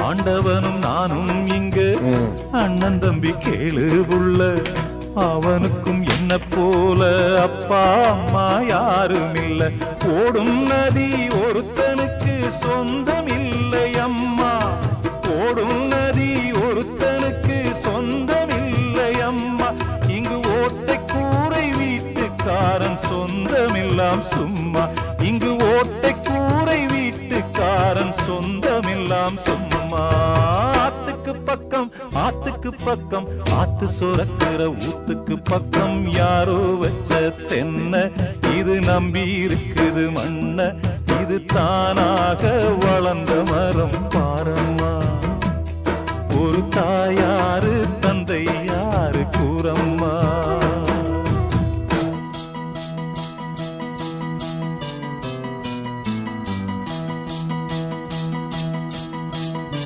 ஆண்டவனும் நானும் இங்கு அண்ணன் தம்பி கேளு உள்ள அவனுக்கும் என்ன போல அப்பா அம்மா யாரும் இல்ல ஓடும் நதி ஒருத்தனுக்கு சொந்தம் இல்லை அம்மா ஓடும் நதி ஒருத்தனுக்கு சொந்தம் இல்லை அம்மா இங்கு ஓட்டை கூரை வீட்டுக்காரன் சொந்தமெல்லாம் சும்மா இங்கு ஓட்டை கூரை வீட்டுக்காரன் சொந்தமெல்லாம் சும்மா ஆத்துக்கு பக்கம் ஆத்து சுரக்கிற ஊத்துக்கு பக்கம் யாரோ வச்ச தென்ன இது நம்பி இருக்குது மண்ண இது தானாக வளர்ந்த மரம் பாரம்மா ஒரு